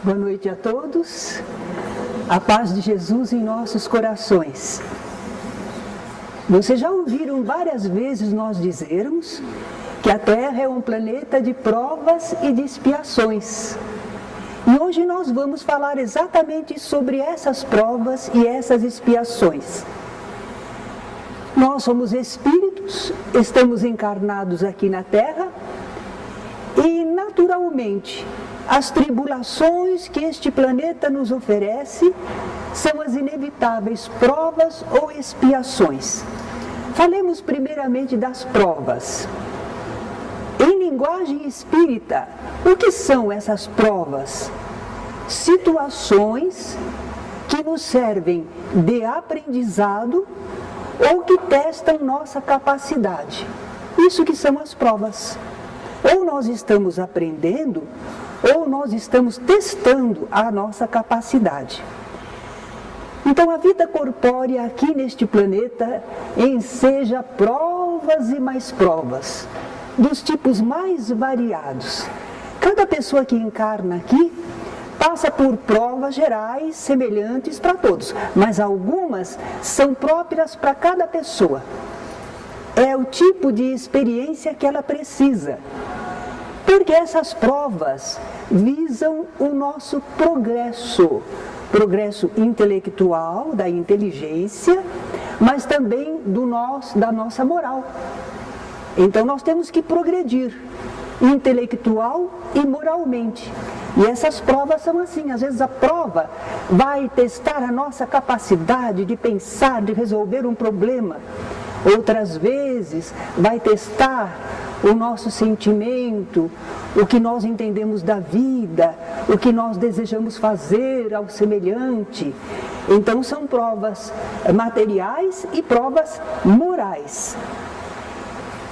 Boa noite a todos, a paz de Jesus em nossos corações. Vocês já ouviram várias vezes nós dizermos que a Terra é um planeta de provas e de expiações. E hoje nós vamos falar exatamente sobre essas provas e essas expiações. Nós somos espíritos, estamos encarnados aqui na Terra e, naturalmente, as tribulações que este planeta nos oferece são as inevitáveis provas ou expiações. Falemos primeiramente das provas. Em linguagem espírita, o que são essas provas? Situações que nos servem de aprendizado ou que testam nossa capacidade. Isso que são as provas. Ou nós estamos aprendendo, ou nós estamos testando a nossa capacidade. Então a vida corpórea aqui neste planeta enseja provas e mais provas, dos tipos mais variados. Cada pessoa que encarna aqui passa por provas gerais semelhantes para todos, mas algumas são próprias para cada pessoa. É o tipo de experiência que ela precisa. Porque essas provas visam o nosso progresso intelectual, da inteligência, mas também da nossa moral. Então nós temos que progredir, intelectual e moralmente. E essas provas são assim, às vezes a prova vai testar a nossa capacidade de pensar, de resolver um problema. Outras vezes vai testar o nosso sentimento, o que nós entendemos da vida, o que nós desejamos fazer ao semelhante. Então são provas materiais e provas morais.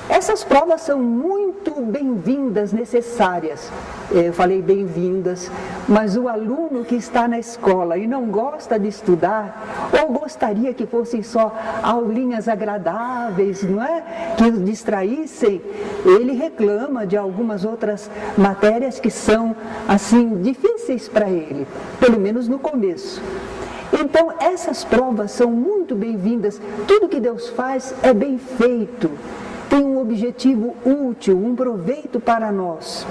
Essas provas são muito bem-vindas, necessárias. Eu falei bem-vindas, mas o aluno que está na escola e não gosta de estudar, ou gostaria que fossem só aulinhas agradáveis, não é? Que o distraíssem, ele reclama de algumas outras matérias que são, assim, difíceis para ele, pelo menos no começo. Então, essas provas são muito bem-vindas. Tudo que Deus faz é bem feito. Tem um objetivo útil, um proveito para nós.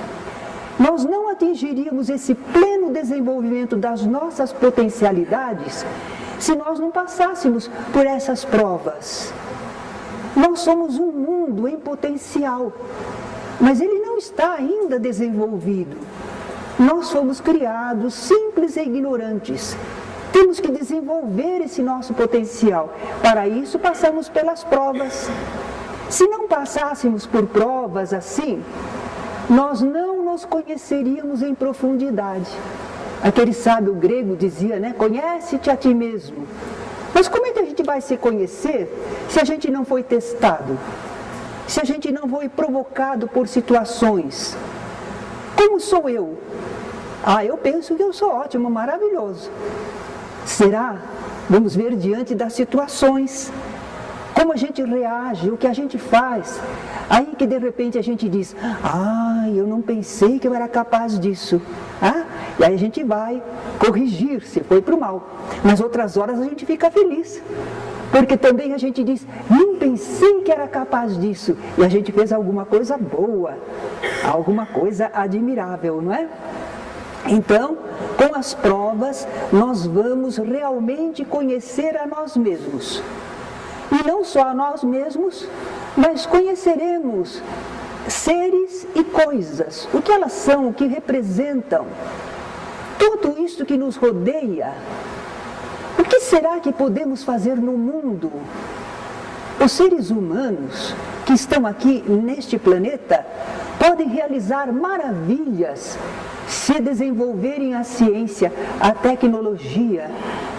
Nós não atingiríamos esse pleno desenvolvimento das nossas potencialidades se nós não passássemos por essas provas. Nós somos um mundo em potencial, mas ele não está ainda desenvolvido. Nós fomos criados simples e ignorantes. Temos que desenvolver esse nosso potencial. Para isso, passamos pelas provas. Se não passássemos por provas assim, nós não nos conheceríamos em profundidade. Aquele sábio grego dizia, né? Conhece-te a ti mesmo. Mas como é que a gente vai se conhecer se a gente não foi testado? Se a gente não foi provocado por situações? Como sou eu? Eu penso que eu sou ótimo, maravilhoso. Será? Vamos ver diante das situações. Como a gente reage, o que a gente faz. Aí que de repente a gente diz, eu não pensei que eu era capaz disso. E aí a gente vai corrigir, se foi para o mal. Mas outras horas a gente fica feliz. Porque também a gente diz, nem pensei que era capaz disso. E a gente fez alguma coisa boa, alguma coisa admirável, não é? Então, com as provas, nós vamos realmente conhecer a nós mesmos. E não só a nós mesmos, mas conheceremos seres e coisas, o que elas são, o que representam. Tudo isso que nos rodeia. O que será que podemos fazer no mundo? Os seres humanos que estão aqui neste planeta podem realizar maravilhas se desenvolverem a ciência, a tecnologia,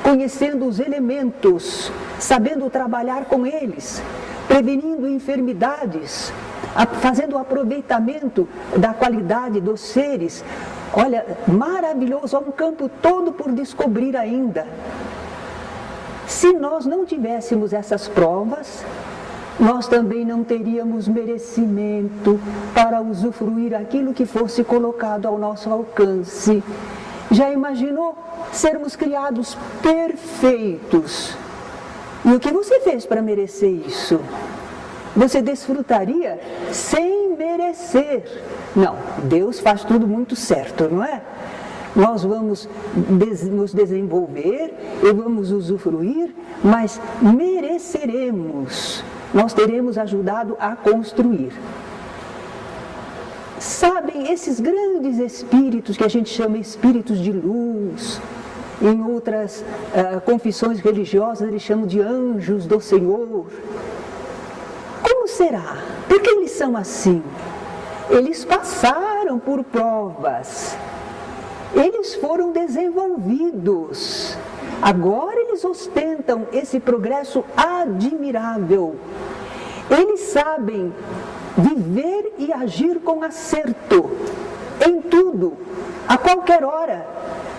conhecendo os elementos, sabendo trabalhar com eles, prevenindo enfermidades, fazendo o aproveitamento da qualidade dos seres. Olha, maravilhoso, há um campo todo por descobrir ainda. Se nós não tivéssemos essas provas, nós também não teríamos merecimento para usufruir aquilo que fosse colocado ao nosso alcance. Já imaginou sermos criados perfeitos? E o que você fez para merecer isso? Você desfrutaria sem merecer. Não, Deus faz tudo muito certo, não é? Nós vamos nos desenvolver e vamos usufruir, mas mereceremos. Nós teremos ajudado a construir. Sabem, esses grandes espíritos que a gente chama espíritos de luz, em outras confissões religiosas eles chamam de anjos do Senhor. Como será? Por que eles são assim? Eles passaram por provas, eles foram desenvolvidos, agora eles ostentam esse progresso admirável. Eles sabem viver e agir com acerto, em tudo, a qualquer hora,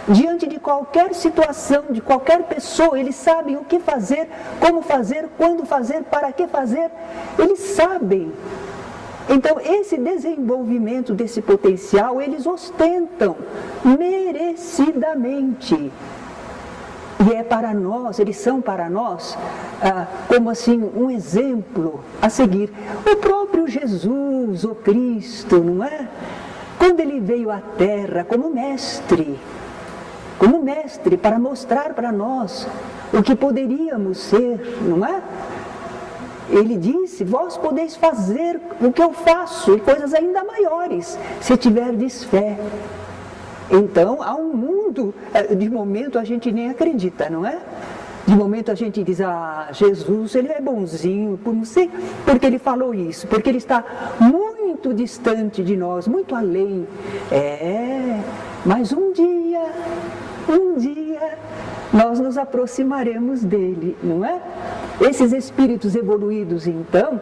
diante de qualquer situação, de qualquer pessoa, eles sabem o que fazer, como fazer, quando fazer, para que fazer, eles sabem. Então, esse desenvolvimento desse potencial, eles ostentam merecidamente. E é para nós, eles são para nós, como assim, um exemplo a seguir. O próprio Jesus, o Cristo, não é? Quando ele veio à Terra como mestre para mostrar para nós o que poderíamos ser, não é? Ele disse, vós podeis fazer o que eu faço e coisas ainda maiores, se tiverdes fé. Então, há um mundo, de momento a gente nem acredita, não é? De momento a gente diz, Jesus, ele é bonzinho, não sei porque ele falou isso, porque ele está muito distante de nós, muito além. Mas um dia, nós nos aproximaremos dele, não é? Esses espíritos evoluídos, então,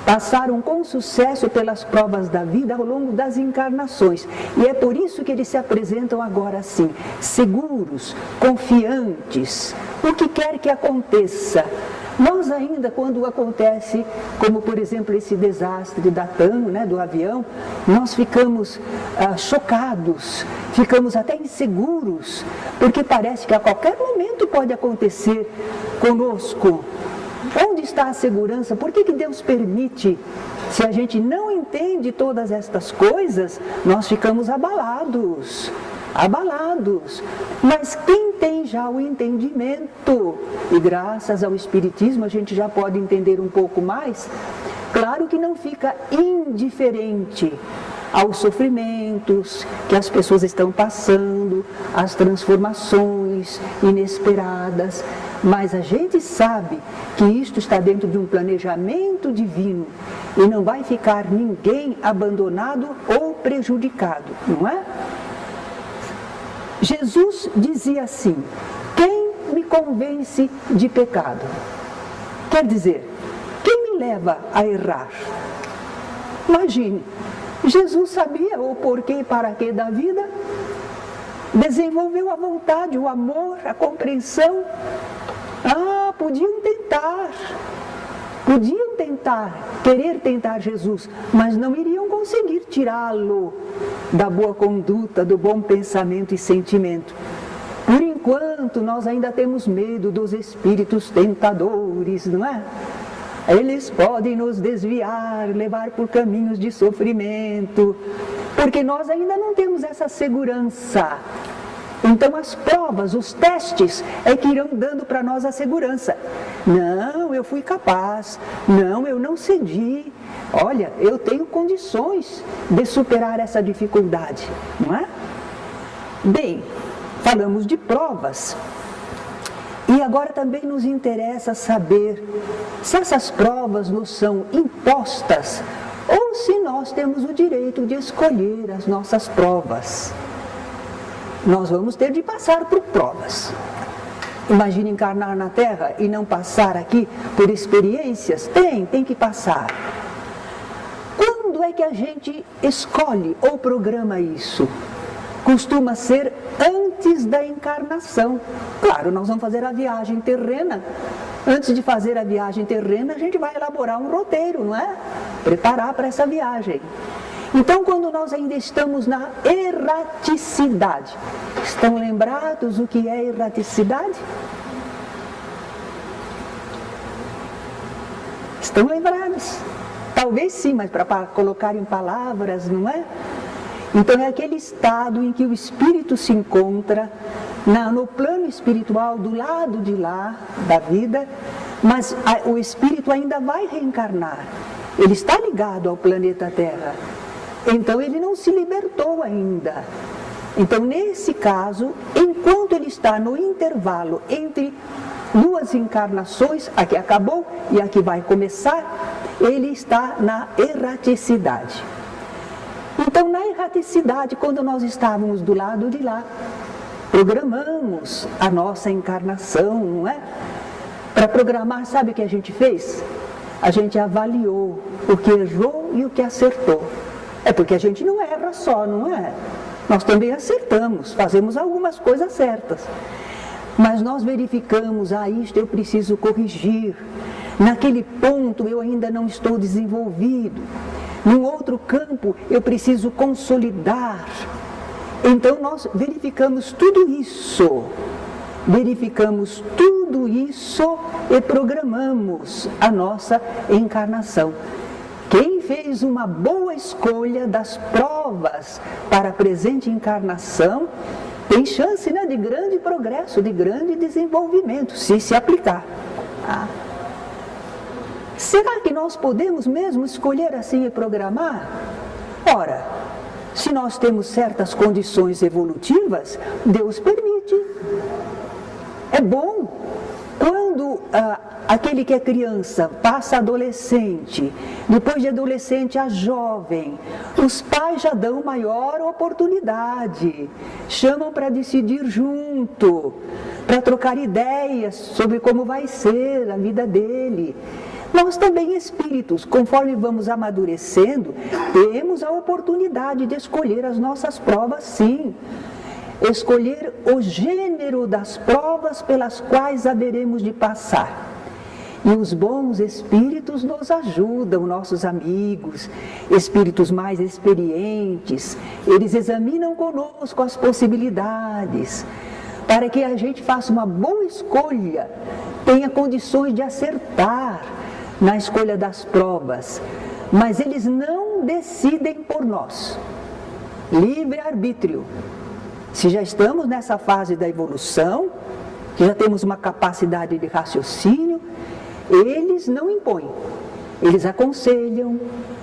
passaram com sucesso pelas provas da vida ao longo das encarnações. E é por isso que eles se apresentam agora assim, seguros, confiantes, o que quer que aconteça. Nós ainda, quando acontece, como por exemplo esse desastre da TAM, né, do avião, nós ficamos chocados, ficamos até inseguros, porque parece que a qualquer momento pode acontecer conosco. Onde está a segurança? Por que Deus permite? Se a gente não entende todas estas coisas, nós ficamos abalados. Mas quem tem já o entendimento, e graças ao Espiritismo a gente já pode entender um pouco mais, claro que não fica indiferente aos sofrimentos que as pessoas estão passando, às transformações inesperadas, mas a gente sabe que isto está dentro de um planejamento divino e não vai ficar ninguém abandonado ou prejudicado, não é? Jesus dizia assim, quem me convence de pecado? Quer dizer, quem me leva a errar? Imagine, Jesus sabia o porquê e para quê da vida, desenvolveu a vontade, o amor, a compreensão. Podiam querer tentar Jesus, mas não iriam conseguir tirá-lo da boa conduta, do bom pensamento e sentimento. Por enquanto, nós ainda temos medo dos espíritos tentadores, não é? Eles podem nos desviar, levar por caminhos de sofrimento, porque nós ainda não temos essa segurança. Então as provas, os testes é que irão dando para nós a segurança. Não, eu fui capaz. Não, eu não cedi. Olha, eu tenho condições de superar essa dificuldade, não é? Bem, falamos de provas. E agora também nos interessa saber se essas provas nos são impostas ou se nós temos o direito de escolher as nossas provas. Nós vamos ter de passar por provas. Imagine encarnar na Terra e não passar aqui por experiências? Tem que passar. Quando é que a gente escolhe ou programa isso? Costuma ser antes da encarnação. Claro, nós vamos fazer a viagem terrena. Antes de fazer a viagem terrena, a gente vai elaborar um roteiro, não é? Preparar para essa viagem. Então, quando nós ainda estamos na erraticidade, estão lembrados o que é erraticidade? Estão lembrados? Talvez sim, mas para colocar em palavras, não é? Então é aquele estado em que o espírito se encontra no plano espiritual, do lado de lá da vida, mas o espírito ainda vai reencarnar. Ele está ligado ao planeta Terra. Então ele não se libertou ainda. Então nesse caso, enquanto ele está no intervalo entre duas encarnações, a que acabou e a que vai começar, ele está na erraticidade. Então na erraticidade, quando nós estávamos do lado de lá, programamos a nossa encarnação, não é? Para programar, sabe o que a gente fez? A gente avaliou o que errou e o que acertou. É porque a gente não erra só, não é? Nós também acertamos, fazemos algumas coisas certas. Mas nós verificamos, isto eu preciso corrigir. Naquele ponto eu ainda não estou desenvolvido. Num outro campo eu preciso consolidar. Então nós verificamos tudo isso. E programamos a nossa encarnação. Quem fez uma boa escolha das provas para a presente encarnação tem chance, né, de grande progresso, de grande desenvolvimento, se aplicar. Será que nós podemos mesmo escolher assim e programar? Ora, se nós temos certas condições evolutivas, Deus permite. É bom. Quando aquele que é criança passa a adolescente, depois de adolescente a jovem, os pais já dão maior oportunidade, chamam para decidir junto, para trocar ideias sobre como vai ser a vida dele. Nós também, espíritos, conforme vamos amadurecendo, temos a oportunidade de escolher as nossas provas, sim. Escolher o gênero das provas pelas quais haveremos de passar. E os bons espíritos nos ajudam, nossos amigos, espíritos mais experientes, eles examinam conosco as possibilidades, para que a gente faça uma boa escolha, tenha condições de acertar na escolha das provas, mas eles não decidem por nós. Livre-arbítrio. Se já estamos nessa fase da evolução, que já temos uma capacidade de raciocínio, eles não impõem. Eles aconselham,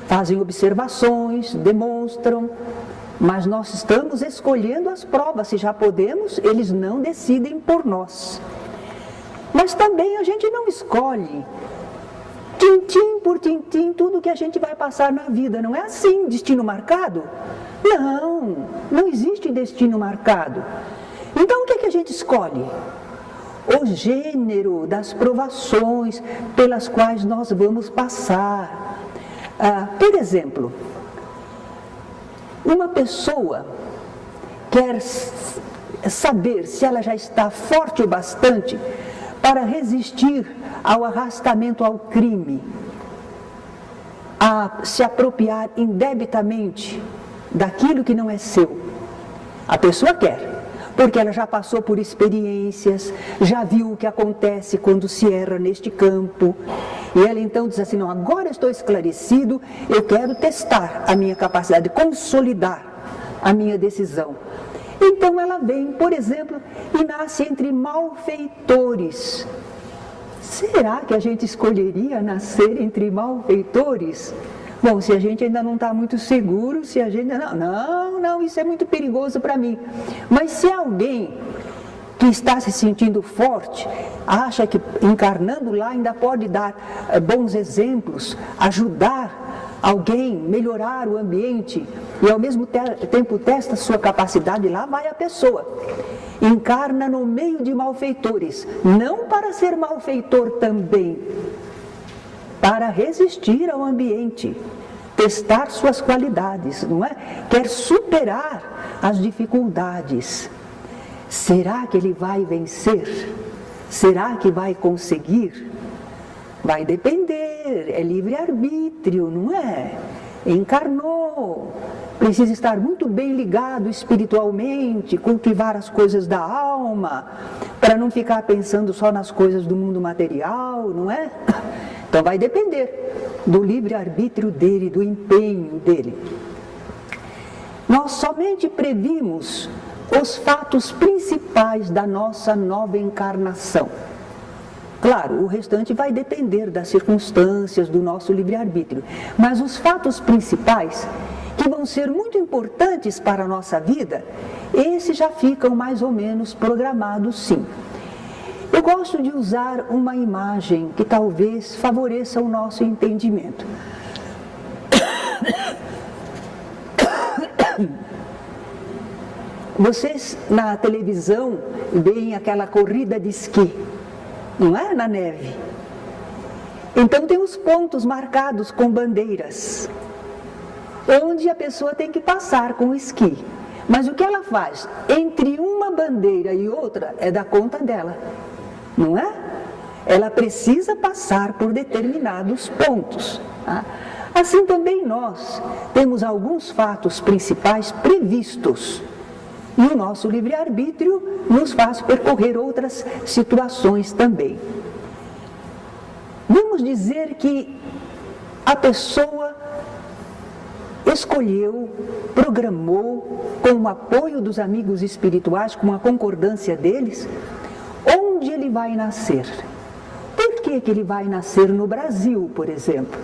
fazem observações, demonstram, mas nós estamos escolhendo as provas. Se já podemos, eles não decidem por nós. Mas também a gente não escolhe, tintim por tintim, tudo que a gente vai passar na vida. Não é assim, destino marcado? Não existe destino marcado. Então o que é que a gente escolhe? O gênero das provações pelas quais nós vamos passar. Por exemplo, uma pessoa quer saber se ela já está forte o bastante para resistir ao arrastamento ao crime, a se apropriar indebitamente daquilo que não é seu. A pessoa quer, porque ela já passou por experiências, já viu o que acontece quando se erra neste campo, e ela então diz assim, não, agora estou esclarecido, eu quero testar a minha capacidade, consolidar a minha decisão. Então ela vem, por exemplo, e nasce entre malfeitores. Será que a gente escolheria nascer entre malfeitores? Bom, se a gente ainda não está muito seguro, se a gente... Não, isso é muito perigoso para mim. Mas se alguém que está se sentindo forte, acha que encarnando lá ainda pode dar bons exemplos, ajudar alguém, melhorar o ambiente, e ao mesmo tempo testa sua capacidade, lá vai a pessoa. Encarna no meio de malfeitores, não para ser malfeitor também, para resistir ao ambiente, testar suas qualidades, não é? Quer superar as dificuldades. Será que ele vai vencer? Será que vai conseguir? Vai depender, é livre-arbítrio, não é? encarnou, precisa estar muito bem ligado espiritualmente, cultivar as coisas da alma, para não ficar pensando só nas coisas do mundo material, não é? Então vai depender do livre-arbítrio dele, do empenho dele. Nós somente previmos os fatos principais da nossa nova encarnação. Claro, o restante vai depender das circunstâncias do nosso livre-arbítrio, mas os fatos principais, que vão ser muito importantes para a nossa vida, esses já ficam mais ou menos programados, sim. Eu gosto de usar uma imagem que talvez favoreça o nosso entendimento. Vocês na televisão veem aquela corrida de esqui, não é? Na neve. Então tem os pontos marcados com bandeiras, onde a pessoa tem que passar com o esqui. Mas o que ela faz entre uma bandeira e outra é da conta dela, não é? Ela precisa passar por determinados pontos. Tá? Assim também nós temos alguns fatos principais previstos. E o nosso livre-arbítrio nos faz percorrer outras situações também. Vamos dizer que a pessoa escolheu, programou, com o apoio dos amigos espirituais, com a concordância deles, onde ele vai nascer. Por que ele vai nascer no Brasil, por exemplo?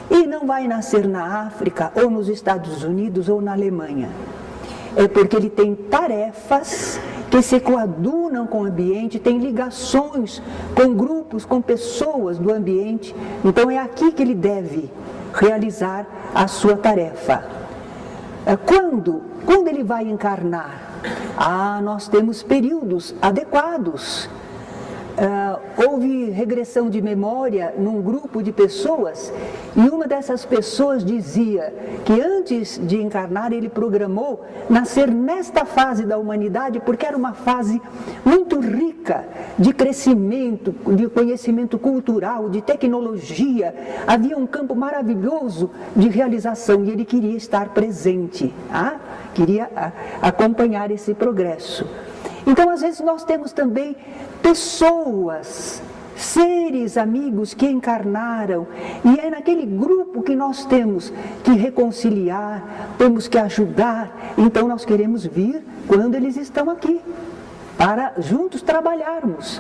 E não vai nascer na África, ou nos Estados Unidos, ou na Alemanha? É porque ele tem tarefas que se coadunam com o ambiente, tem ligações com grupos, com pessoas do ambiente. Então é aqui que ele deve realizar a sua tarefa. Quando ele vai encarnar? Nós temos períodos adequados. Houve regressão de memória num grupo de pessoas e uma dessas pessoas dizia que antes de encarnar ele programou nascer nesta fase da humanidade porque era uma fase muito rica de crescimento, de conhecimento cultural, de tecnologia, havia um campo maravilhoso de realização e ele queria estar presente, queria acompanhar esse progresso. Então, às vezes, nós temos também pessoas, seres amigos que encarnaram, e é naquele grupo que nós temos que reconciliar, temos que ajudar. Então, nós queremos vir quando eles estão aqui, para juntos trabalharmos.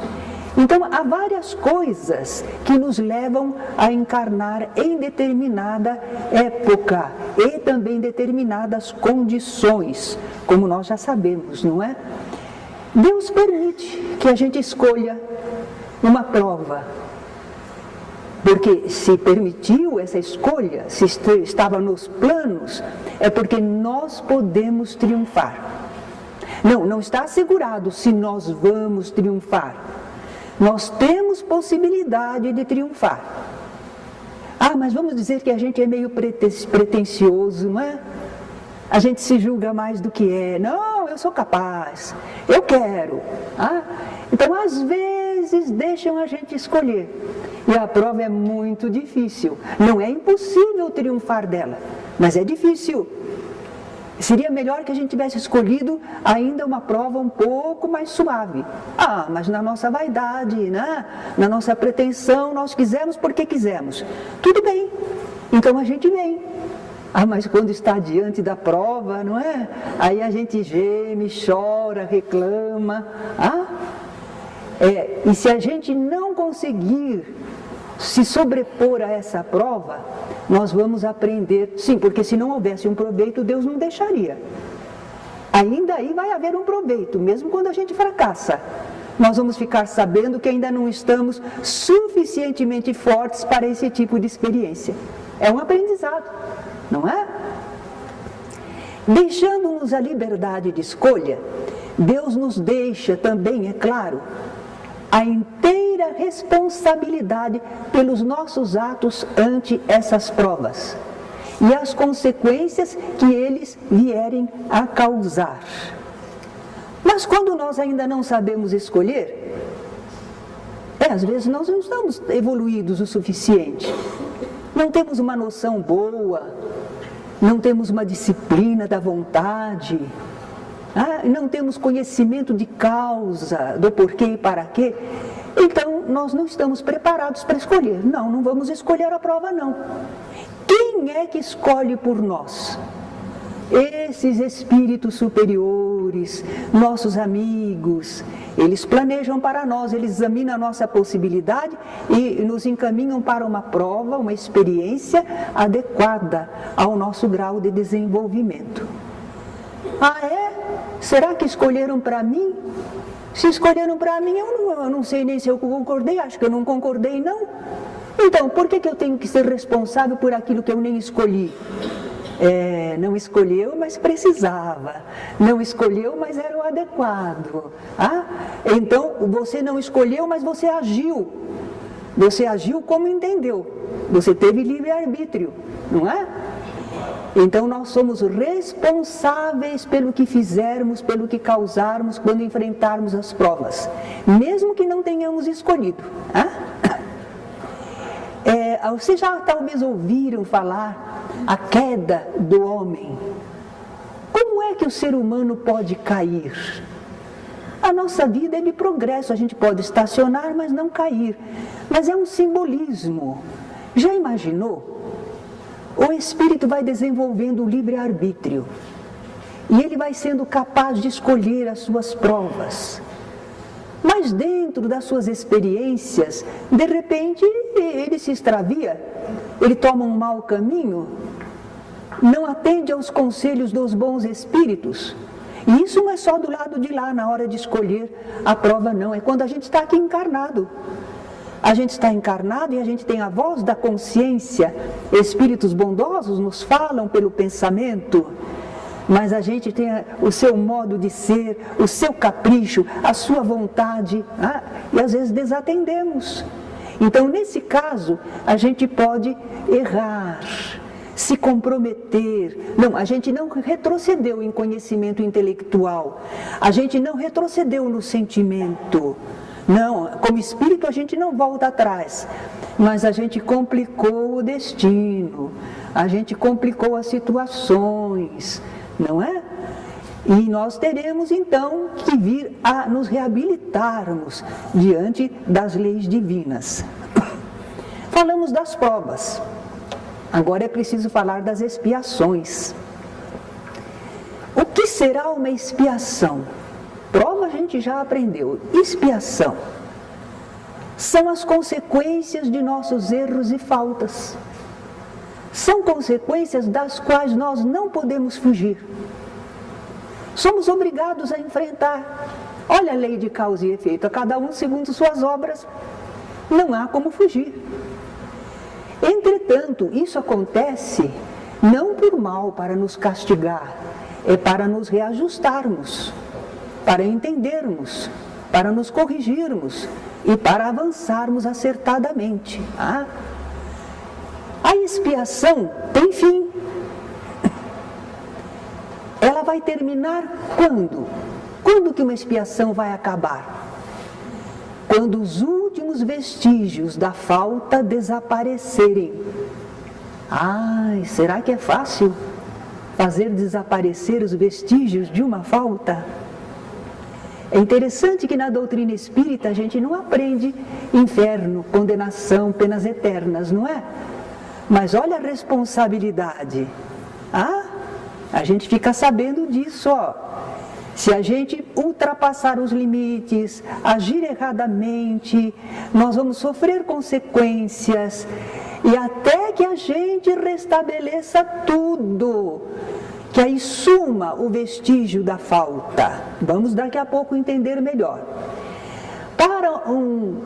Então, há várias coisas que nos levam a encarnar em determinada época e também determinadas condições, como nós já sabemos, não é? Deus permite que a gente escolha uma prova, porque se permitiu essa escolha, se estava nos planos, é porque nós podemos triunfar. Não está assegurado se nós vamos triunfar. Nós temos possibilidade de triunfar. Mas vamos dizer que a gente é meio pretensioso, não é? A gente se julga mais do que é. Não, eu sou capaz, eu quero. Então, às vezes, deixam a gente escolher. E a prova é muito difícil. Não é impossível triunfar dela, mas é difícil. Seria melhor que a gente tivesse escolhido ainda uma prova um pouco mais suave. Mas na nossa vaidade, né? Na nossa pretensão, nós quisemos porque quisemos. Tudo bem, então a gente vem. Mas quando está diante da prova, não é? Aí a gente geme, chora, reclama. E se a gente não conseguir se sobrepor a essa prova, nós vamos aprender, sim, porque se não houvesse um proveito, Deus não deixaria. Ainda aí vai haver um proveito, mesmo quando a gente fracassa. Nós vamos ficar sabendo que ainda não estamos suficientemente fortes para esse tipo de experiência. É um aprendizado, não é? Deixando-nos a liberdade de escolha, Deus nos deixa também, é claro, a inteira responsabilidade pelos nossos atos ante essas provas e as consequências que eles vierem a causar. Mas quando nós ainda não sabemos escolher, às vezes nós não estamos evoluídos o suficiente. não temos uma noção boa, não temos uma disciplina da vontade, não temos conhecimento de causa, do porquê e para quê, então nós não estamos preparados para escolher. Não vamos escolher a prova, não. Quem é que escolhe por nós? Esses espíritos superiores, nossos amigos, eles planejam para nós, eles examinam a nossa possibilidade e nos encaminham para uma prova, uma experiência adequada ao nosso grau de desenvolvimento. Será que escolheram para mim? Se escolheram para mim, eu não sei nem se eu concordei, acho que eu não concordei, não. Então, por que eu tenho que ser responsável por aquilo que eu nem escolhi? Não escolheu, mas precisava. Não escolheu, mas era o adequado. Então, você não escolheu, mas você agiu. Você agiu como entendeu. Você teve livre-arbítrio, não é? Então, nós somos responsáveis pelo que fizermos, pelo que causarmos quando enfrentarmos as provas, mesmo que não tenhamos escolhido. Vocês já talvez ouviram falar a queda do homem. Como é que o ser humano pode cair? A nossa vida é de progresso, a gente pode estacionar, mas não cair. Mas é um simbolismo. Já imaginou? O espírito vai desenvolvendo o livre-arbítrio e ele vai sendo capaz de escolher as suas provas. Mas dentro das suas experiências, de repente ele se extravia, ele toma um mau caminho, não atende aos conselhos dos bons espíritos. E isso não é só do lado de lá, na hora de escolher a prova, não. É quando a gente está aqui encarnado. A gente está encarnado e a gente tem a voz da consciência. Espíritos bondosos nos falam pelo pensamento, mas a gente tem o seu modo de ser, o seu capricho, a sua vontade, e às vezes desatendemos. Então, nesse caso, a gente pode errar, se comprometer. Não, a gente não retrocedeu em conhecimento intelectual, a gente não retrocedeu no sentimento. Não, como espírito a gente não volta atrás, mas a gente complicou o destino, a gente complicou as situações, não é? E nós teremos então que vir a nos reabilitarmos diante das leis divinas. Falamos das provas, agora é preciso falar das expiações. O que será uma expiação? Prova a gente já aprendeu. Expiação são as consequências de nossos erros e faltas. São consequências das quais nós não podemos fugir. Somos obrigados a enfrentar. Olha a lei de causa e efeito, a cada um segundo suas obras. Não há como fugir. Entretanto, isso acontece não por mal, para nos castigar, é para nos reajustarmos, para entendermos, para nos corrigirmos e para avançarmos acertadamente. A expiação tem fim. Ela vai terminar quando? Quando que uma expiação vai acabar? Quando os últimos vestígios da falta desaparecerem. Será que é fácil fazer desaparecer os vestígios de uma falta? É interessante que na doutrina espírita a gente não aprende inferno, condenação, penas eternas, não é? Mas olha a responsabilidade. A gente fica sabendo disso, Se a gente ultrapassar os limites, agir erradamente, nós vamos sofrer consequências. E até que a gente restabeleça tudo, que aí suma o vestígio da falta. Vamos daqui a pouco entender melhor. Para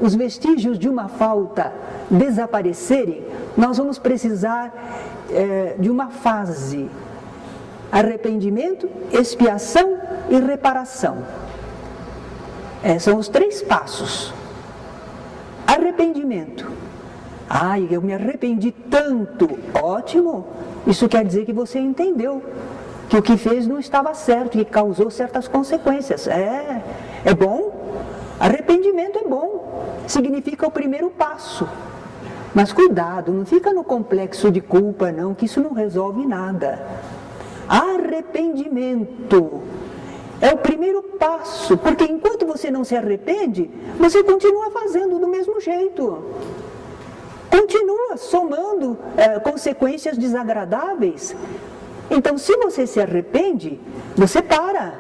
os vestígios de uma falta desaparecerem, nós vamos precisar de uma fase: arrependimento, expiação e reparação. São os 3 passos. Arrependimento. Eu me arrependi tanto. Ótimo! Isso quer dizer que você entendeu que o que fez não estava certo e causou certas consequências. É bom. Arrependimento é bom. Significa o primeiro passo. Mas cuidado, não fica no complexo de culpa não, que isso não resolve nada. Arrependimento é o primeiro passo, porque enquanto você não se arrepende, você continua fazendo do mesmo jeito. Continua somando consequências desagradáveis. Então, se você se arrepende, você para.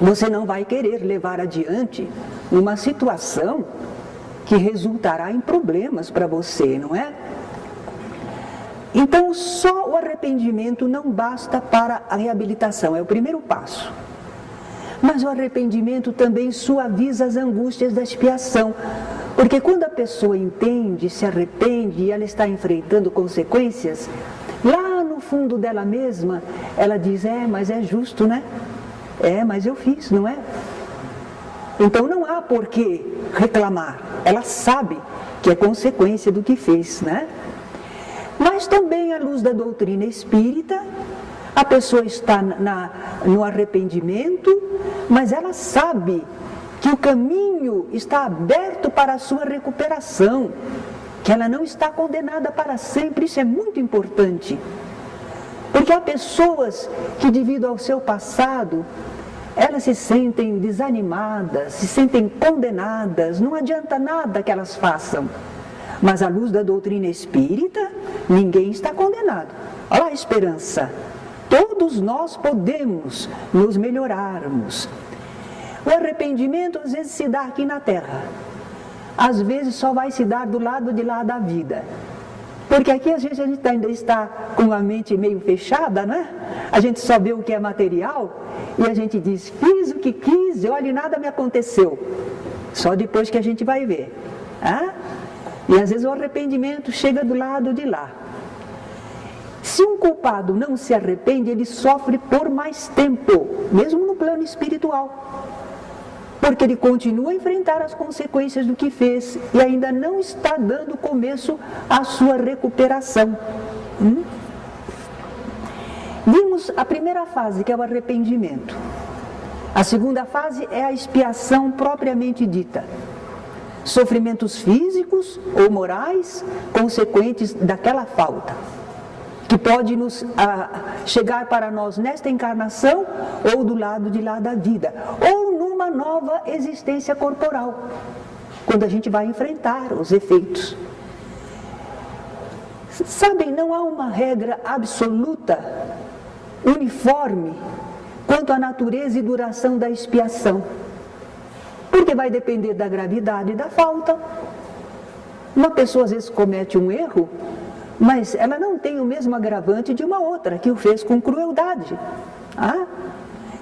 Você não vai querer levar adiante uma situação que resultará em problemas para você, não é? Então, só o arrependimento não basta para a reabilitação, é o primeiro passo. Mas o arrependimento também suaviza as angústias da expiação, porque quando a pessoa entende, se arrepende e ela está enfrentando consequências, lá no fundo dela mesma, ela diz, mas é justo, né? Mas eu fiz, não é? Então não há por que reclamar, ela sabe que é consequência do que fez, né? Mas também à luz da doutrina espírita, a pessoa está no arrependimento, mas ela sabe que o caminho está aberto para a sua recuperação, que ela não está condenada para sempre, isso é muito importante. Porque há pessoas que, devido ao seu passado, elas se sentem desanimadas, se sentem condenadas, não adianta nada que elas façam. Mas à luz da doutrina espírita, ninguém está condenado. Olha lá a esperança. Todos nós podemos nos melhorarmos. O arrependimento às vezes se dá aqui na Terra. Às vezes só vai se dar do lado de lá da vida. Porque aqui às vezes a gente ainda está com a mente meio fechada, né? A gente só vê o que é material e a gente diz, fiz o que quis e olha, nada me aconteceu. Só depois que a gente vai ver. E às vezes o arrependimento chega do lado de lá. Se um culpado não se arrepende, ele sofre por mais tempo, mesmo no plano espiritual. Porque ele continua a enfrentar as consequências do que fez e ainda não está dando começo à sua recuperação. Vimos a primeira fase, que é o arrependimento. A segunda fase é a expiação propriamente dita. Sofrimentos físicos ou morais consequentes daquela falta, que pode chegar para nós nesta encarnação ou do lado de lá da vida, ou numa nova existência corporal, quando a gente vai enfrentar os efeitos. Sabem, não há uma regra absoluta, uniforme, quanto à natureza e duração da expiação, porque vai depender da gravidade da falta. Uma pessoa às vezes comete um erro, mas ela não tem o mesmo agravante de uma outra, que o fez com crueldade.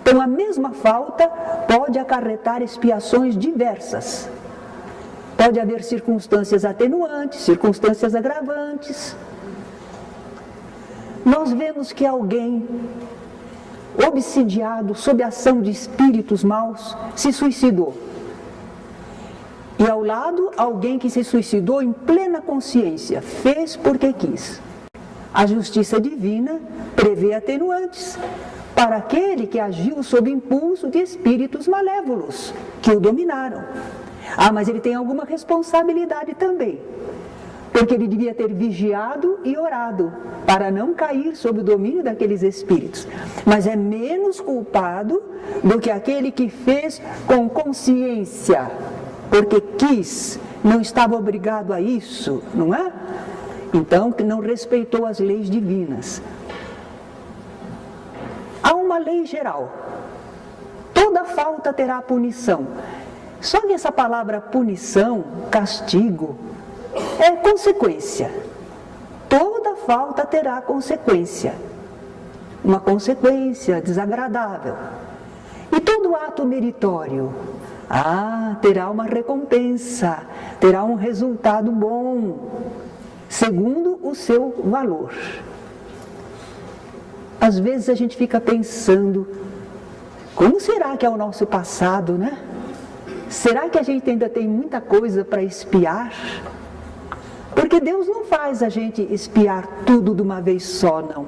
Então a mesma falta pode acarretar expiações diversas. Pode haver circunstâncias atenuantes, circunstâncias agravantes. Nós vemos que alguém obsidiado sob a ação de espíritos maus se suicidou. E ao lado, alguém que se suicidou em plena consciência, fez porque quis. A justiça divina prevê atenuantes para aquele que agiu sob impulso de espíritos malévolos, que o dominaram. Mas ele tem alguma responsabilidade também, porque ele devia ter vigiado e orado, para não cair sob o domínio daqueles espíritos. Mas é menos culpado do que aquele que fez com consciência, porque quis, não estava obrigado a isso, não é? Então, que não respeitou as leis divinas. Há uma lei geral. Toda falta terá punição. Só que essa palavra punição, castigo, é consequência. Toda falta terá consequência. Uma consequência desagradável. E todo ato meritório, terá uma recompensa, terá um resultado bom, segundo o seu valor. Às vezes a gente fica pensando, como será que é o nosso passado, né? Será que a gente ainda tem muita coisa para expiar? Porque Deus não faz a gente expiar tudo de uma vez só, não.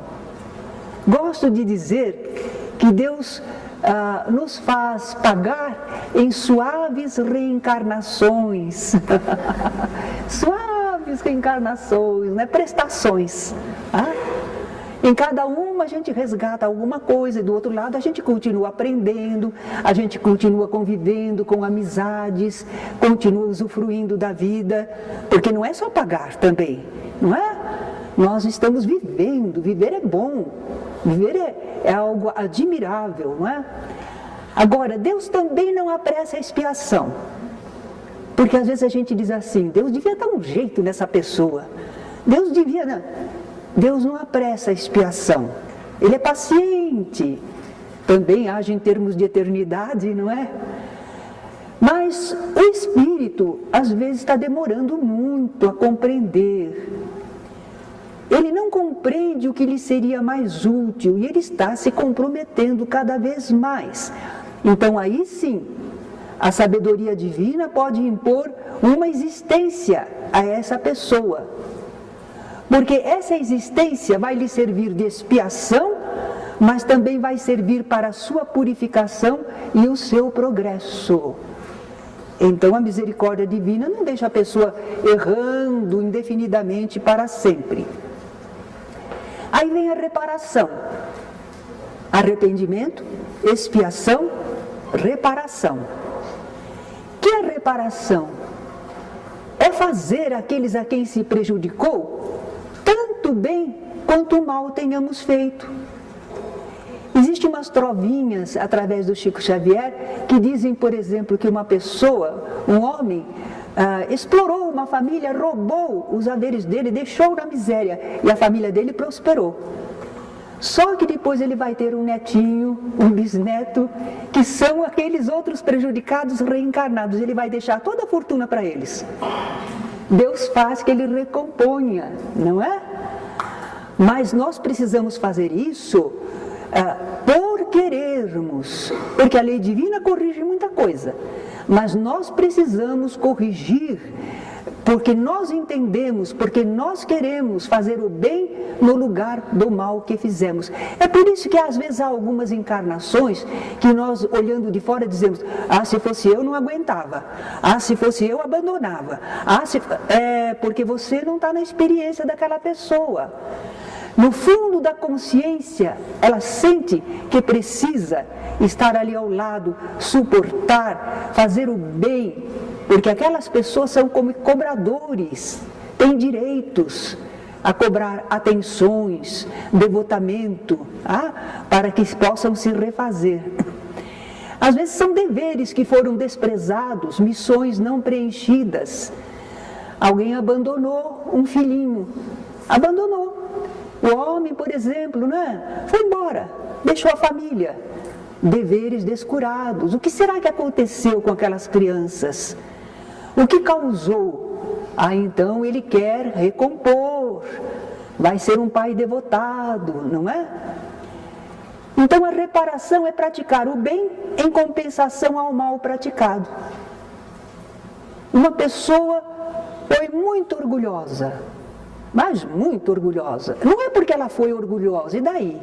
Gosto de dizer que Deus nos faz pagar em suaves reencarnações. Suaves reencarnações, né? Prestações. Em cada uma a gente resgata alguma coisa, e do outro lado a gente continua aprendendo, a gente continua convivendo com amizades, continua usufruindo da vida, porque não é só pagar também, não é? Nós estamos vivendo, viver é bom, viver é algo admirável, não é? Agora, Deus também não apressa a expiação, porque às vezes a gente diz assim, Deus devia dar um jeito nessa pessoa, Deus não apressa a expiação, Ele é paciente, também age em termos de eternidade, não é? Mas o Espírito, às vezes, está demorando muito a compreender. Ele não compreende o que lhe seria mais útil e ele está se comprometendo cada vez mais. Então, aí sim, a sabedoria divina pode impor uma existência a essa pessoa. Porque essa existência vai lhe servir de expiação, mas também vai servir para a sua purificação e o seu progresso. Então a misericórdia divina não deixa a pessoa errando indefinidamente para sempre. Aí vem a reparação. Arrependimento, expiação, reparação. Que é a reparação? É fazer aqueles a quem se prejudicou tanto bem quanto mal tenhamos feito. Existem umas trovinhas através do Chico Xavier que dizem, por exemplo, que uma pessoa, um homem, explorou uma família, roubou os haveres dele, deixou na miséria e a família dele prosperou. Só que depois ele vai ter um netinho, um bisneto, que são aqueles outros prejudicados reencarnados. Ele vai deixar toda a fortuna para eles. Deus faz que ele recomponha, não é? Mas nós precisamos fazer isso por querermos, porque a lei divina corrige muita coisa, mas nós precisamos corrigir, porque nós entendemos, porque nós queremos fazer o bem no lugar do mal que fizemos. É por isso que às vezes há algumas encarnações que nós, olhando de fora, dizemos, se fosse eu não aguentava, se fosse eu abandonava, porque você não está na experiência daquela pessoa. No fundo da consciência, ela sente que precisa estar ali ao lado, suportar, fazer o bem, porque aquelas pessoas são como cobradores, têm direitos a cobrar atenções, devotamento, para que possam se refazer. Às vezes são deveres que foram desprezados, missões não preenchidas. Alguém abandonou um filhinho, abandonou. O homem, por exemplo, foi embora, deixou a família, deveres descurados. O que será que aconteceu com aquelas crianças? O que causou? Então ele quer recompor, vai ser um pai devotado, não é? Então a reparação é praticar o bem em compensação ao mal praticado. Uma pessoa foi muito orgulhosa, mas muito orgulhosa. Não é porque ela foi orgulhosa, e daí?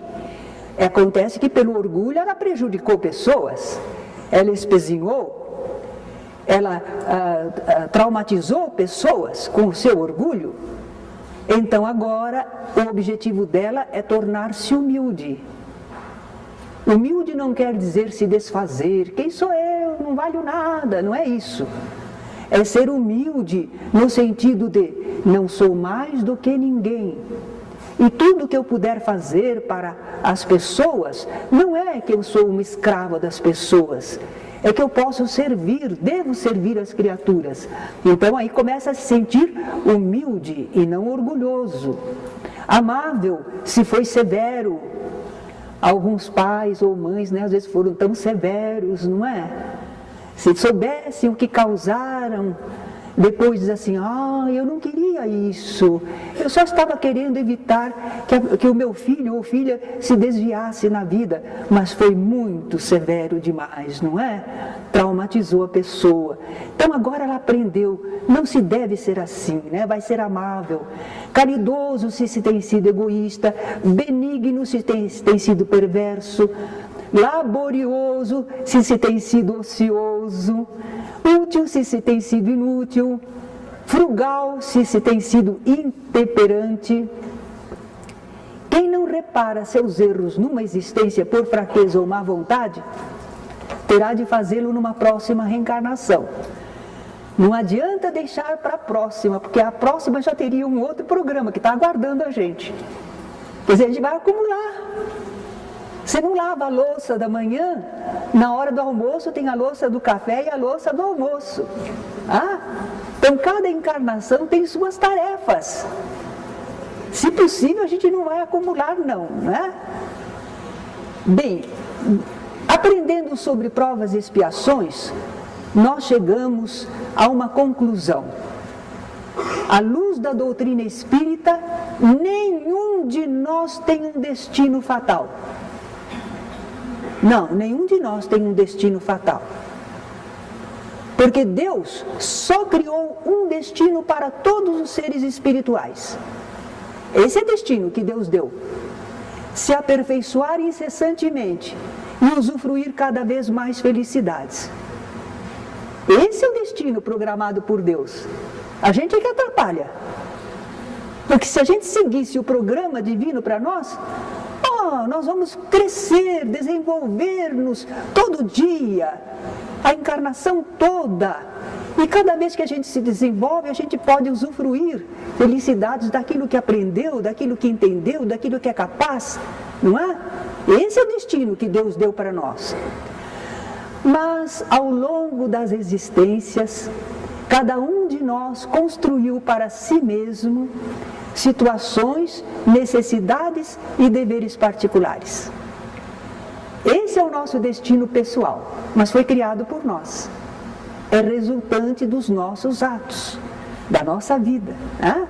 Acontece que pelo orgulho ela prejudicou pessoas, ela espezinhou, ela traumatizou pessoas com o seu orgulho. Então agora o objetivo dela é tornar-se humilde. Humilde não quer dizer se desfazer, quem sou eu, não valho nada, não é isso. É ser humilde no sentido de não sou mais do que ninguém. E tudo que eu puder fazer para as pessoas, não é que eu sou uma escrava das pessoas, é que eu posso servir, devo servir as criaturas. Então aí começa a se sentir humilde e não orgulhoso. Amável se foi severo. Alguns pais ou mães, às vezes foram tão severos, não é? Se soubessem o que causaram, depois diz assim, eu não queria isso, eu só estava querendo evitar que o meu filho ou filha se desviasse na vida, mas foi muito severo demais, não é? Traumatizou a pessoa. Então agora ela aprendeu, não se deve ser assim, né? Vai ser amável, caridoso se tem sido egoísta, benigno se tem sido perverso, laborioso se tem sido ocioso, útil se tem sido inútil, frugal se tem sido intemperante. Quem não repara seus erros numa existência por fraqueza ou má vontade, terá de fazê-lo numa próxima reencarnação. Não adianta deixar para a próxima, porque a próxima já teria um outro programa que está aguardando a gente. Quer dizer, a gente vai acumular. Você não lava a louça da manhã, na hora do almoço tem a louça do café e a louça do almoço. Então cada encarnação tem suas tarefas. Se possível, a gente não vai acumular não, né? Bem, aprendendo sobre provas e expiações, nós chegamos a uma conclusão. À luz da doutrina espírita, nenhum de nós tem um destino fatal. Não, nenhum de nós tem um destino fatal. Porque Deus só criou um destino para todos os seres espirituais. Esse é o destino que Deus deu. Se aperfeiçoar incessantemente e usufruir cada vez mais felicidades. Esse é o destino programado por Deus. A gente é que atrapalha. Porque se a gente seguisse o programa divino para nós, nós vamos crescer, desenvolver-nos todo dia, a encarnação toda. E cada vez que a gente se desenvolve, a gente pode usufruir felicidades daquilo que aprendeu, daquilo que entendeu, daquilo que é capaz, não é? Esse é o destino que Deus deu para nós. Mas, ao longo das existências, cada um de nós construiu para si mesmo situações, necessidades e deveres particulares. Esse é o nosso destino pessoal, mas foi criado por nós. É resultante dos nossos atos, da nossa vida. Né?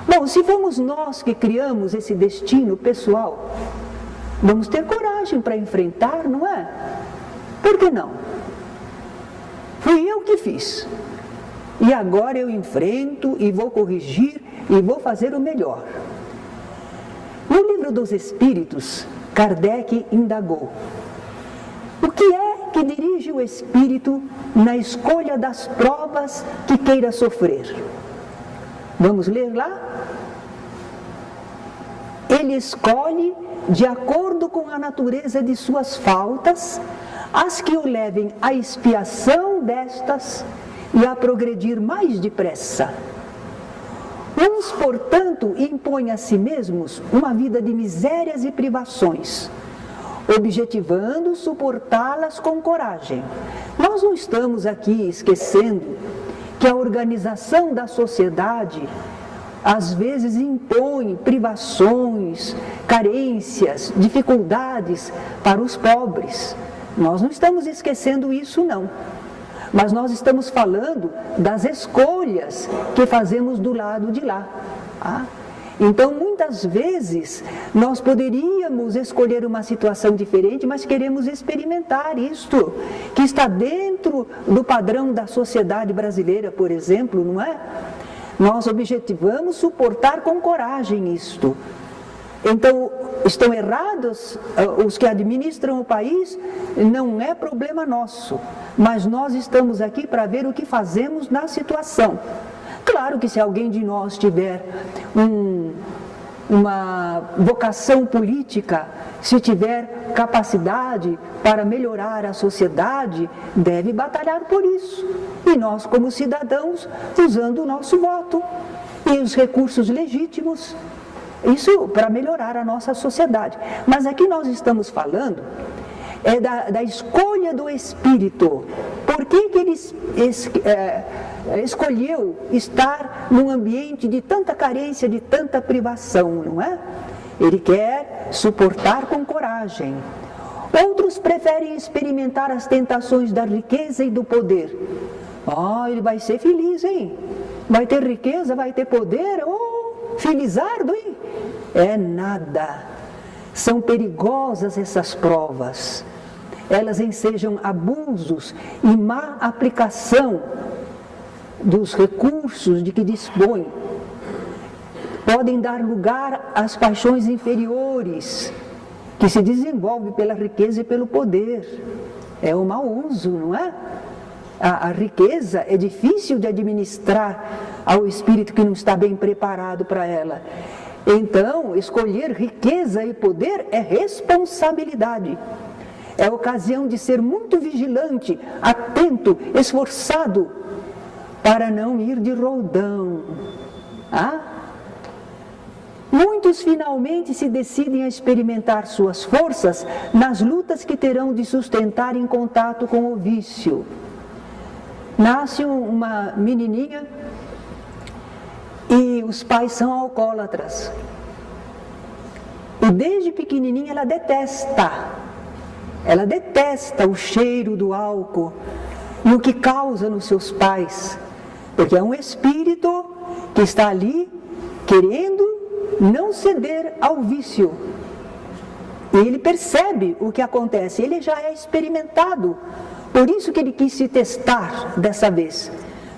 Bom, se fomos nós que criamos esse destino pessoal, vamos ter coragem para enfrentar, não é? Por que não? Fui eu que fiz. E agora eu enfrento e vou corrigir e vou fazer o melhor. No Livro dos Espíritos, Kardec indagou: o que é que dirige o espírito na escolha das provas que queira sofrer? Vamos ler lá? Ele escolhe, de acordo com a natureza de suas faltas, as que o levem à expiação destas e a progredir mais depressa. Uns, portanto, impõem a si mesmos uma vida de misérias e privações, objetivando suportá-las com coragem. Nós não estamos aqui esquecendo que a organização da sociedade às vezes impõe privações, carências, dificuldades para os pobres. Nós não estamos esquecendo isso, não. Mas nós estamos falando das escolhas que fazemos do lado de lá. Então, muitas vezes, nós poderíamos escolher uma situação diferente, mas queremos experimentar isto, que está dentro do padrão da sociedade brasileira, por exemplo, não é? Nós objetivamos suportar com coragem isto. Então, estão errados os que administram o país, não é problema nosso, mas nós estamos aqui para ver o que fazemos na situação. Claro que se alguém de nós tiver uma vocação política, se tiver capacidade para melhorar a sociedade, deve batalhar por isso. E nós, como cidadãos, usando o nosso voto e os recursos legítimos, isso para melhorar a nossa sociedade. Mas aqui nós estamos falando da escolha do espírito. Por que ele escolheu estar num ambiente de tanta carência, de tanta privação, não é? Ele quer suportar com coragem. Outros preferem experimentar as tentações da riqueza e do poder. Ele vai ser feliz, hein? Vai ter riqueza, vai ter poder, felizardo, hein? É nada. São perigosas essas provas. Elas ensejam abusos e má aplicação dos recursos de que dispõe. Podem dar lugar às paixões inferiores que se desenvolve pela riqueza e pelo poder. É o mau uso, não é? A riqueza é difícil de administrar ao espírito que não está bem preparado para ela. Então, escolher riqueza e poder é responsabilidade. É ocasião de ser muito vigilante, atento, esforçado, para não ir de roldão. Muitos finalmente se decidem a experimentar suas forças nas lutas que terão de sustentar em contato com o vício. Nasce uma menininha e os pais são alcoólatras. E desde pequenininha ela detesta o cheiro do álcool e o que causa nos seus pais, porque é um espírito que está ali querendo não ceder ao vício. E ele percebe o que acontece, ele já é experimentado. Por isso que ele quis se testar dessa vez,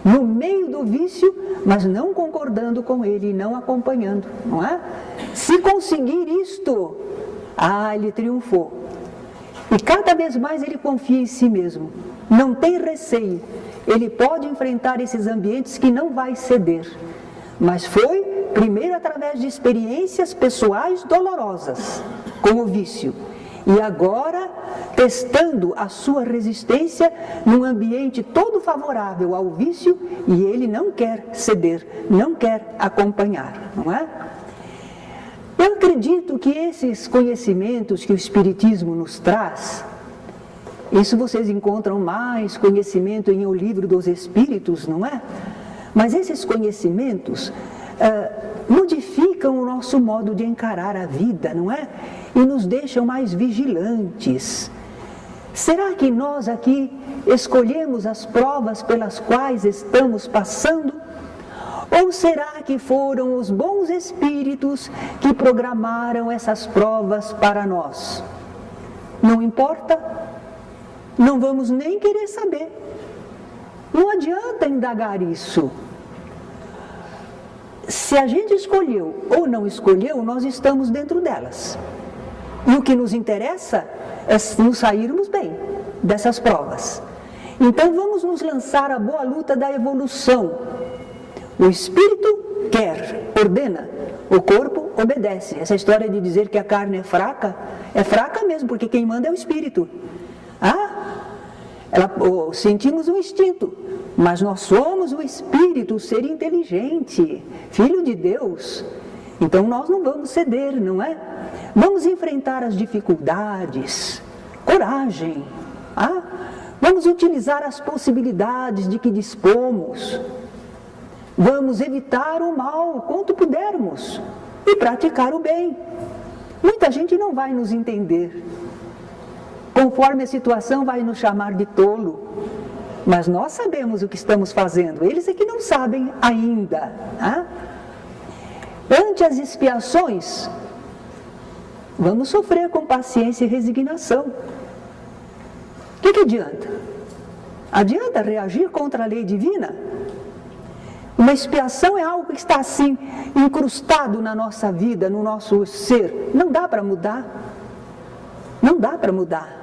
no meio do vício, mas não concordando com ele e não acompanhando, não é? Se conseguir isto, ele triunfou. E cada vez mais ele confia em si mesmo, não tem receio, ele pode enfrentar esses ambientes que não vai ceder. Mas foi primeiro através de experiências pessoais dolorosas com o vício. E agora, testando a sua resistência num ambiente todo favorável ao vício, e ele não quer ceder, não quer acompanhar, não é? Eu acredito que esses conhecimentos que o Espiritismo nos traz, isso vocês encontram mais conhecimento em O Livro dos Espíritos, não é? Mas esses conhecimentos modificam o nosso modo de encarar a vida, não é? E nos deixam mais vigilantes. Será que nós aqui escolhemos as provas pelas quais estamos passando? Ou será que foram os bons espíritos que programaram essas provas para nós? Não importa, não vamos nem querer saber. Não adianta indagar isso. Se a gente escolheu ou não escolheu, nós estamos dentro delas. E o que nos interessa é nos sairmos bem dessas provas. Então vamos nos lançar à boa luta da evolução. O espírito quer, ordena, o corpo obedece. Essa história de dizer que a carne é fraca mesmo, porque quem manda é o espírito. Sentimos um instinto, mas nós somos o espírito, o ser inteligente, filho de Deus. Então nós não vamos ceder, não é? Vamos enfrentar as dificuldades, coragem. Vamos utilizar as possibilidades de que dispomos. Vamos evitar o mal quanto pudermos e praticar o bem. Muita gente não vai nos entender. Conforme a situação vai nos chamar de tolo. Mas nós sabemos o que estamos fazendo. Eles é que não sabem ainda. Ante as expiações, vamos sofrer com paciência e resignação. O que adianta? Adianta reagir contra a lei divina? Uma expiação é algo que está assim, incrustado na nossa vida, no nosso ser. Não dá para mudar. Não dá para mudar.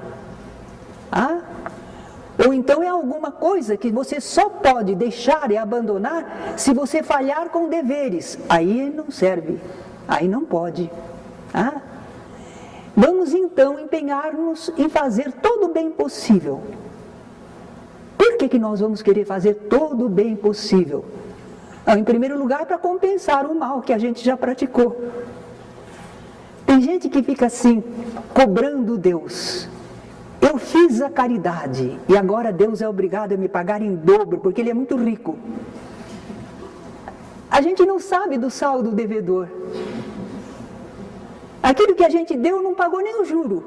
Ou então é alguma coisa que você só pode deixar e abandonar se você falhar com deveres. Aí não serve, aí não pode. Vamos então empenhar-nos em fazer todo o bem possível. Por que nós vamos querer fazer todo o bem possível? Em primeiro lugar, para compensar o mal que a gente já praticou. Tem gente que fica assim, cobrando Deus. Eu fiz a caridade e agora Deus é obrigado a me pagar em dobro, porque Ele é muito rico. A gente não sabe do saldo devedor. Aquilo que a gente deu não pagou nem o juro.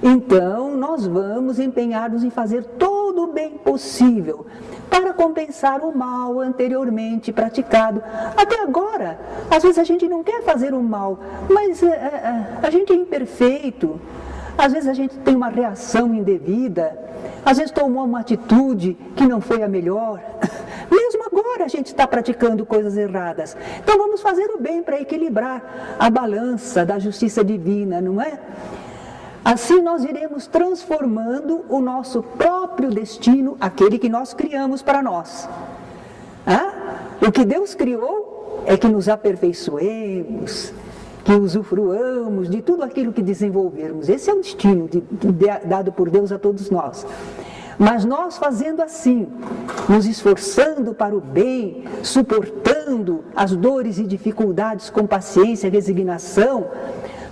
Então, nós vamos empenhar-nos em fazer todo o bem possível para compensar o mal anteriormente praticado. Até agora, às vezes a gente não quer fazer o mal, mas a gente é imperfeito. Às vezes a gente tem uma reação indevida, às vezes tomou uma atitude que não foi a melhor. Mesmo agora a gente está praticando coisas erradas. Então vamos fazer o bem para equilibrar a balança da justiça divina, não é? Assim nós iremos transformando o nosso próprio destino, aquele que nós criamos para nós. O que Deus criou é que nos aperfeiçoemos, que usufruamos de tudo aquilo que desenvolvermos. Esse é o destino dado por Deus a todos nós. Mas nós fazendo assim, nos esforçando para o bem, suportando as dores e dificuldades com paciência e resignação,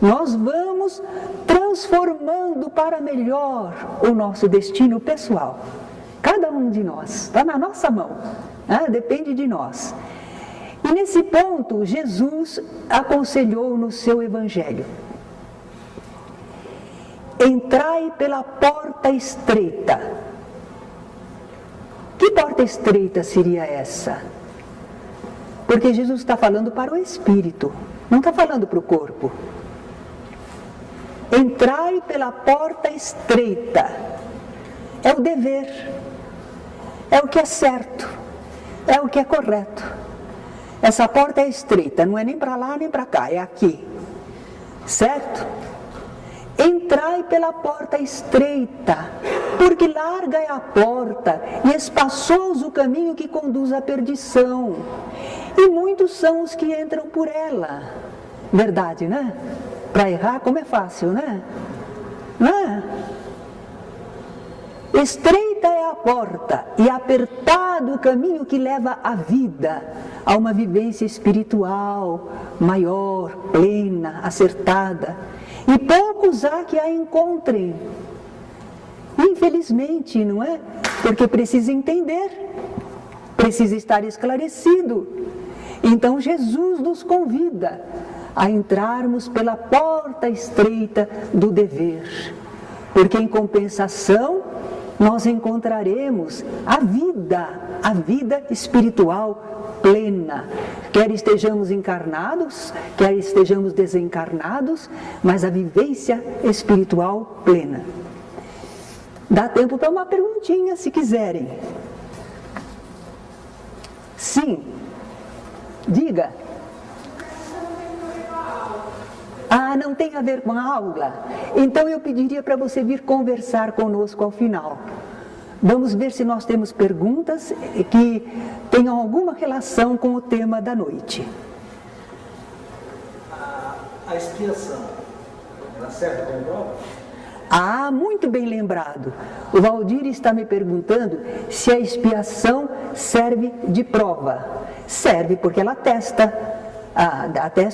nós vamos transformando para melhor o nosso destino pessoal. Cada um de nós, está na nossa mão, depende de nós. E nesse ponto, Jesus aconselhou no seu Evangelho: entrai pela porta estreita. Que porta estreita seria essa? Porque Jesus está falando para o espírito, não está falando para o corpo. Entrai pela porta estreita. É o dever, é o que é certo, é o que é correto. Essa porta é estreita, não é nem para lá nem para cá, é aqui, certo? Entrai pela porta estreita, porque larga é a porta e espaçoso o caminho que conduz à perdição, e muitos são os que entram por ela. Verdade, né? Para errar, como é fácil, né? Não é? Estreita é a porta e apertado o caminho que leva à vida, a uma vivência espiritual maior, plena, acertada. E poucos há que a encontrem. Infelizmente, não é? Porque precisa entender, precisa estar esclarecido. Então Jesus nos convida a entrarmos pela porta estreita do dever, porque em compensação nós encontraremos a vida espiritual plena, quer estejamos encarnados, quer estejamos desencarnados, mas a vivência espiritual plena. Dá tempo para uma perguntinha, se quiserem. Sim, diga. Não tem a ver com a aula? Então eu pediria para você vir conversar conosco ao final. Vamos ver se nós temos perguntas que tenham alguma relação com o tema da noite. A expiação, ela serve como prova? Muito bem lembrado. O Valdir está me perguntando se a expiação serve de prova. Serve porque ela atesta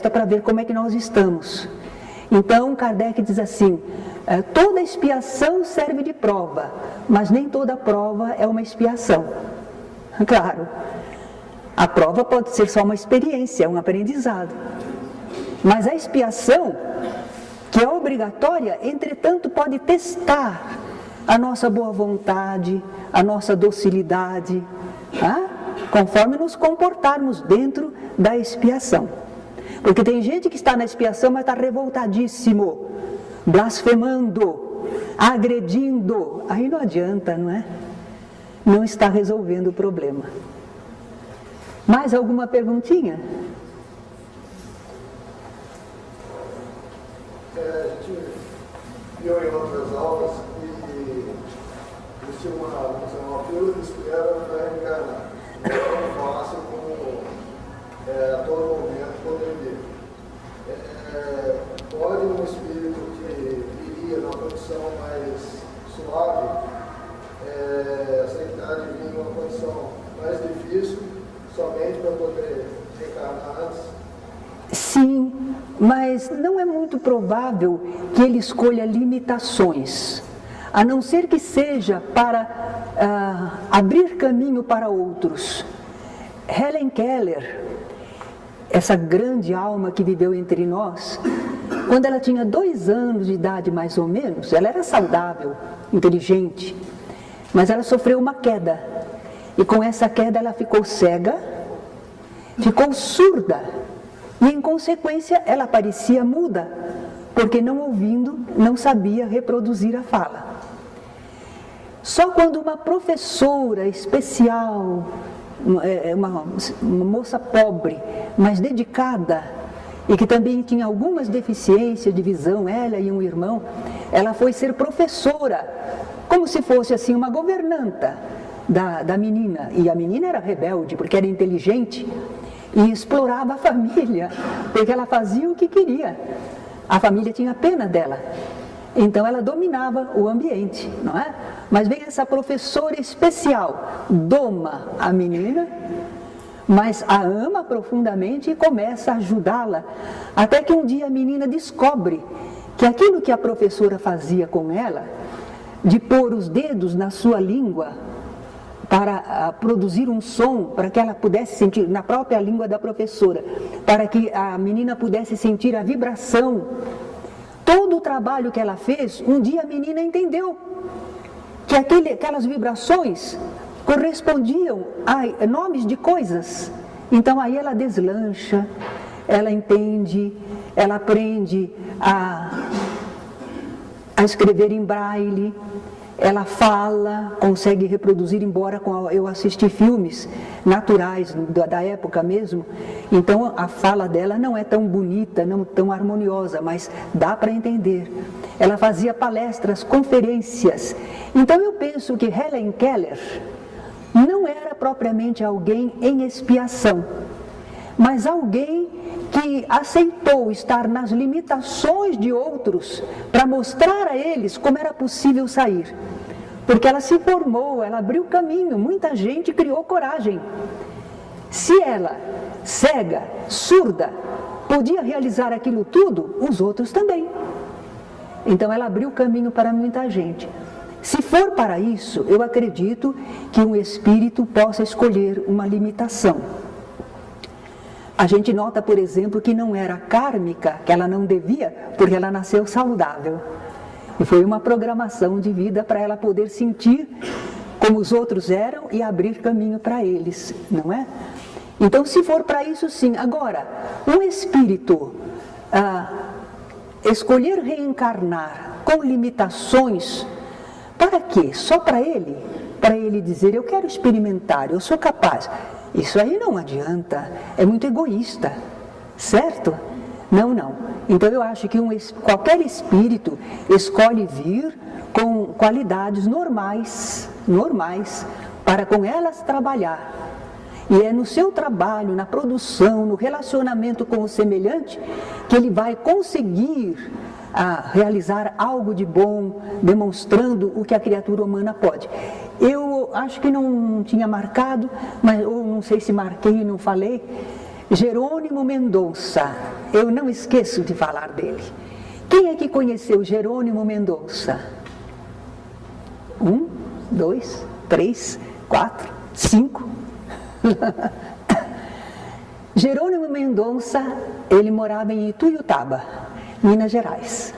para ver como é que nós estamos. Então Kardec diz assim: toda expiação serve de prova, mas nem toda prova é uma expiação. Claro, a prova pode ser só uma experiência, um aprendizado. Mas a expiação, que é obrigatória, entretanto pode testar a nossa boa vontade, a nossa docilidade, conforme nos comportarmos dentro da expiação. Porque tem gente que está na expiação, mas está revoltadíssimo, blasfemando, agredindo. Aí não adianta, não é? Não está resolvendo o problema. Mais alguma perguntinha? A gente viu em outras aulas que existe uma fila de espera para reencarnar. É tão fácil como a todo momento poder vir. Pode um espírito que viria numa condição mais suave aceitar de vir numa condição mais difícil somente para poder reencarnar antes? Sim, mas não é muito provável que ele escolha limitações, a não ser que seja para abrir caminho para outros. Helen Keller, essa grande alma que viveu entre nós, quando ela tinha 2 anos de idade mais ou menos, ela era saudável, inteligente, mas ela sofreu uma queda, e com essa queda ela ficou cega, ficou surda, e em consequência ela parecia muda, porque não ouvindo, não sabia reproduzir a fala. Só quando uma professora especial uma moça pobre, mas dedicada, e que também tinha algumas deficiências de visão, ela e um irmão. Ela foi ser professora, como se fosse assim uma governanta da menina. E a menina era rebelde, porque era inteligente e explorava a família, porque ela fazia o que queria. A família tinha pena dela. Então ela dominava o ambiente, não é? Mas vem essa professora especial, doma a menina, mas a ama profundamente e começa a ajudá-la, até que um dia a menina descobre que aquilo que a professora fazia com ela, de pôr os dedos na sua língua para produzir um som, para que ela pudesse sentir, na própria língua da professora, para que a menina pudesse sentir a vibração. Todo o trabalho que ela fez, um dia a menina entendeu que aquelas vibrações correspondiam a nomes de coisas. Então aí ela deslancha, ela entende, ela aprende a escrever em braille, ela fala, consegue reproduzir, embora eu assisti filmes naturais da época mesmo, então a fala dela não é tão bonita, não tão harmoniosa, mas dá para entender. Ela fazia palestras, conferências. Então eu penso que Helen Keller não era propriamente alguém em expiação, mas alguém que aceitou estar nas limitações de outros para mostrar a eles como era possível sair. Porque ela se formou, ela abriu caminho, muita gente criou coragem. Se ela, cega, surda, podia realizar aquilo tudo, os outros também. Então ela abriu caminho para muita gente. Se for para isso, eu acredito que um espírito possa escolher uma limitação. A gente nota, por exemplo, que não era kármica, que ela não devia, porque ela nasceu saudável. E foi uma programação de vida para ela poder sentir como os outros eram e abrir caminho para eles, não é? Então, se for para isso, sim. Agora, um espírito escolher reencarnar com limitações, para quê? Só para ele? Para ele dizer, eu quero experimentar, eu sou capaz. Isso aí não adianta, é muito egoísta, certo? Não. Então eu acho que qualquer espírito escolhe vir com qualidades normais, para com elas trabalhar. E é no seu trabalho, na produção, no relacionamento com o semelhante, que ele vai conseguir realizar algo de bom, demonstrando o que a criatura humana pode. Eu acho que não tinha marcado, mas ou não sei se marquei e não falei, Jerônimo Mendonça, eu não esqueço de falar dele. Quem é que conheceu Jerônimo Mendonça? 1, 2, 3, 4, 5. Jerônimo Mendonça, ele morava em Ituiutaba, Minas Gerais.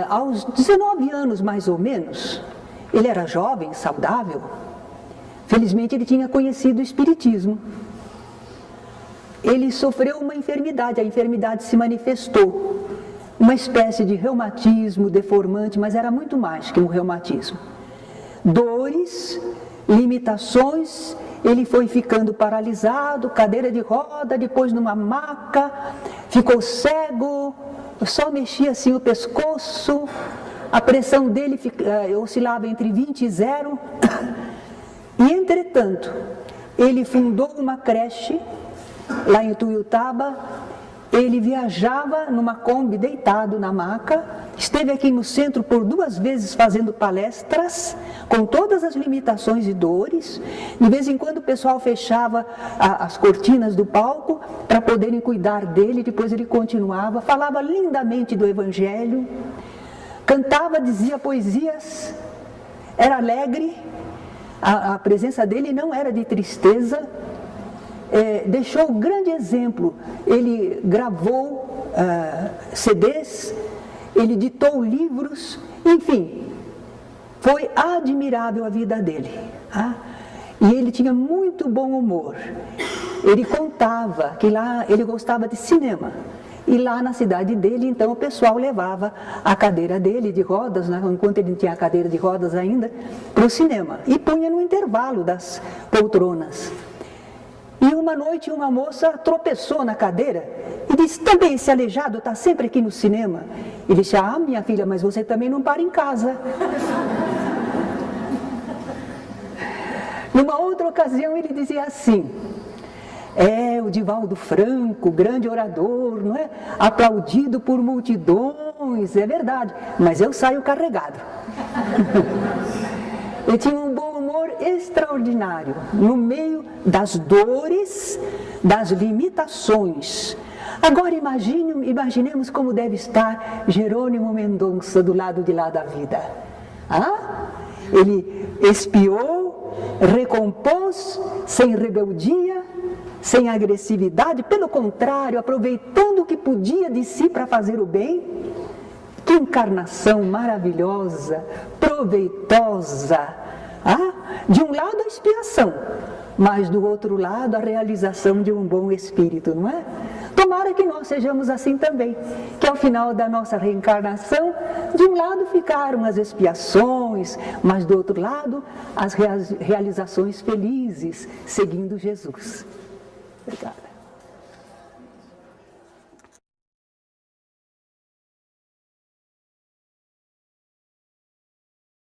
Aos 19 anos mais ou menos, ele era jovem, saudável. Felizmente ele tinha conhecido o Espiritismo. Ele sofreu uma enfermidade, a enfermidade se manifestou. Uma espécie de reumatismo deformante, mas era muito mais que um reumatismo. Dores, limitações, ele foi ficando paralisado, cadeira de roda, depois numa maca, ficou cego, só mexia assim o pescoço, a pressão dele oscilava entre 20 e 0. E entretanto, ele fundou uma creche lá em Ituiutaba. Ele viajava numa Kombi deitado na maca, esteve aqui no centro por 2 vezes fazendo palestras, com todas as limitações e dores. De vez em quando o pessoal fechava as cortinas do palco para poderem cuidar dele, depois ele continuava, falava lindamente do Evangelho, cantava, dizia poesias, era alegre, a presença dele não era de tristeza. Deixou um grande exemplo. Ele gravou CDs, ele ditou livros, enfim, foi admirável a vida dele. E ele tinha muito bom humor. Ele contava que lá ele gostava de cinema. E lá na cidade dele, então, o pessoal levava a cadeira dele de rodas, né, enquanto ele não tinha a cadeira de rodas ainda, para o cinema. E punha no intervalo das poltronas. E uma noite uma moça tropeçou na cadeira e disse: também esse aleijado está sempre aqui no cinema. Ele disse: ah, minha filha, mas você também não para em casa. Numa outra ocasião ele dizia assim: o Divaldo Franco, grande orador, não é? Aplaudido por multidões, é verdade, mas eu saio carregado. Ele tinha um bom humor extraordinário, no meio das dores, das limitações. Agora imaginemos como deve estar Jerônimo Mendonça do lado de lá da vida. Ele expiou, recompôs, sem rebeldia, sem agressividade, pelo contrário, aproveitando o que podia de si para fazer o bem. Que encarnação maravilhosa, proveitosa. De um lado a expiação, mas do outro lado a realização de um bom espírito, não é? Tomara que nós sejamos assim também, que ao final da nossa reencarnação, de um lado ficaram as expiações, mas do outro lado as realizações felizes, seguindo Jesus. Obrigada.